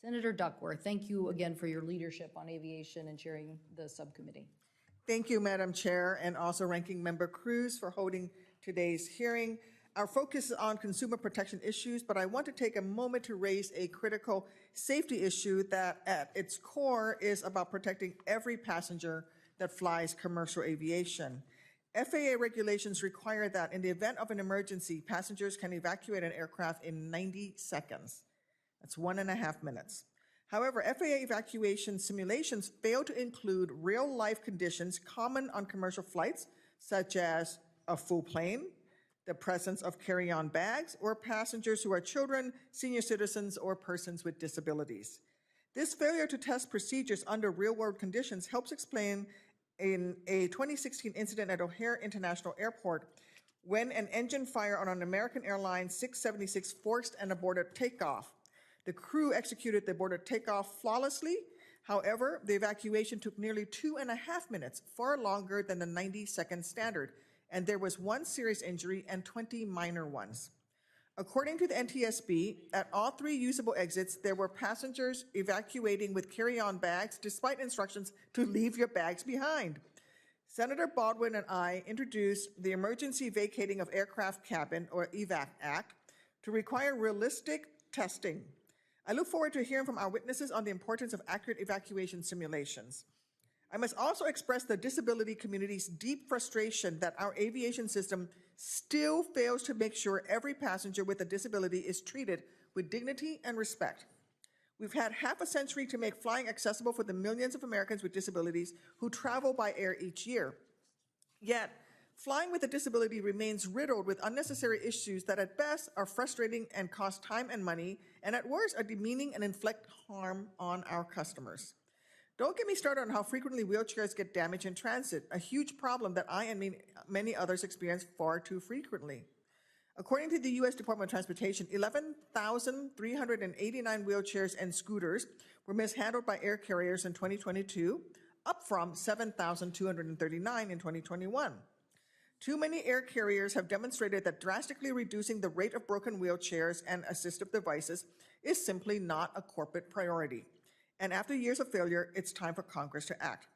Senator Duckworth, thank you again for your leadership on aviation and chairing the subcommittee. Thank you, Madam Chair, and also Ranking Member Cruz for holding today's hearing. Our focus is on consumer protection issues, but I want to take a moment to raise a critical safety issue that at its core is about protecting every passenger that flies commercial aviation. FAA regulations require that in the event of an emergency, passengers can evacuate an aircraft in 90 seconds. That's 1.5 minutes. However, FAA evacuation simulations fail to include real-life conditions common on commercial flights, such as a full plane, the presence of carry-on bags, or passengers who are children, senior citizens, or persons with disabilities. This failure to test procedures under real-world conditions helps explain in a 2016 incident at O'Hare International Airport when an engine fire on an American Airlines 676 forced an aborted takeoff. The crew executed the aborted takeoff flawlessly. However, the evacuation took nearly 2.5 minutes, far longer than the 90-second standard, and there was 1 serious injury and 20 minor ones. According to the NTSB, at all 3 usable exits, there were passengers evacuating with carry-on bags despite instructions to leave your bags behind. Senator Baldwin and I introduced the Emergency Vacating of Aircraft Cabin, or EVAC Act, to require realistic testing. I look forward to hearing from our witnesses on the importance of accurate evacuation simulations. I must also express the disability community's deep frustration that our aviation system still fails to make sure every passenger with a disability is treated with dignity and respect. We've had half a century to make flying accessible for the millions of Americans with disabilities who travel by air each year. Yet, flying with a disability remains riddled with unnecessary issues that at best are frustrating and cost time and money, and at worst are demeaning and inflict harm on our customers. Don't get me started on how frequently wheelchairs get damaged in transit, a huge problem that I and many others experience far too frequently. According to the U.S. Department of Transportation, 11,389 wheelchairs and scooters were mishandled by air carriers in 2022, up from 7,239 in 2021. Too many air carriers have demonstrated that drastically reducing the rate of broken wheelchairs and assistive devices is simply not a corporate priority. And after years of failure, it's time for Congress to act.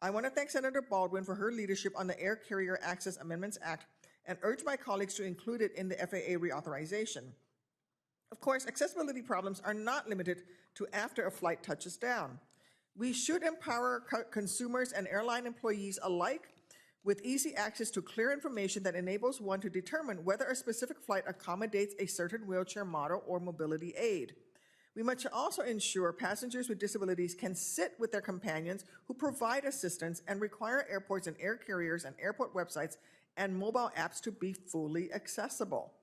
I want to thank Senator Baldwin for her leadership on the Air Carrier Access Amendments Act and urge my colleagues to include it in the FAA reauthorization. Of course, accessibility problems are not limited to after a flight touches down. We should empower consumers and airline employees alike with easy access to clear information that enables one to determine whether a specific flight accommodates a certain wheelchair model or mobility aid. We must also ensure passengers with disabilities can sit with their companions who provide assistance and require airports and air carriers and airport websites and mobile apps to be fully accessible.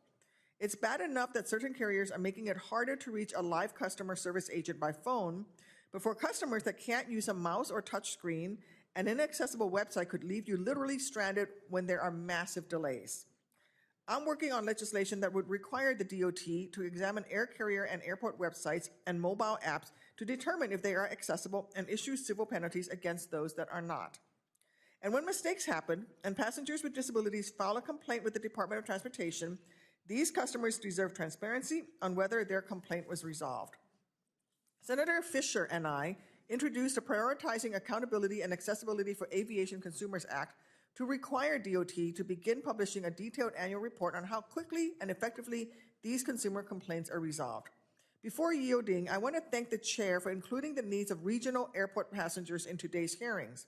It's bad enough that certain carriers are making it harder to reach a live customer service agent by phone, but for customers that can't use a mouse or touch screen, an inaccessible website could leave you literally stranded when there are massive delays. I'm working on legislation that would require the DOT to examine air carrier and airport websites and mobile apps to determine if they are accessible and issue civil penalties against those that are not. And when mistakes happen and passengers with disabilities file a complaint with the Department of Transportation, these customers deserve transparency on whether their complaint was resolved. Senator Fisher and I introduced a Prioritizing Accountability and Accessibility for Aviation Consumers Act to require DOT to begin publishing a detailed annual report on how quickly and effectively these consumer complaints are resolved. Before yielding, I want to thank the chair for including the needs of regional airport passengers in today's hearings.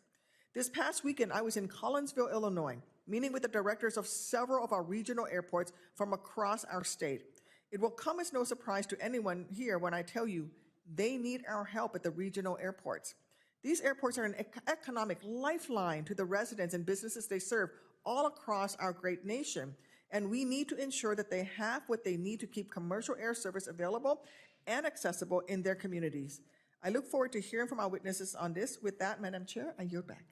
This past weekend, I was in Collinsville, Illinois, meeting with the directors of several of our regional airports from across our state. It will come as no surprise to anyone here when I tell you they need our help at the regional airports. These airports are an economic lifeline to the residents and businesses they serve all across our great nation, and we need to ensure that they have what they need to keep commercial air service available and accessible in their communities. I look forward to hearing from our witnesses on this. With that, Madam Chair, I yield back.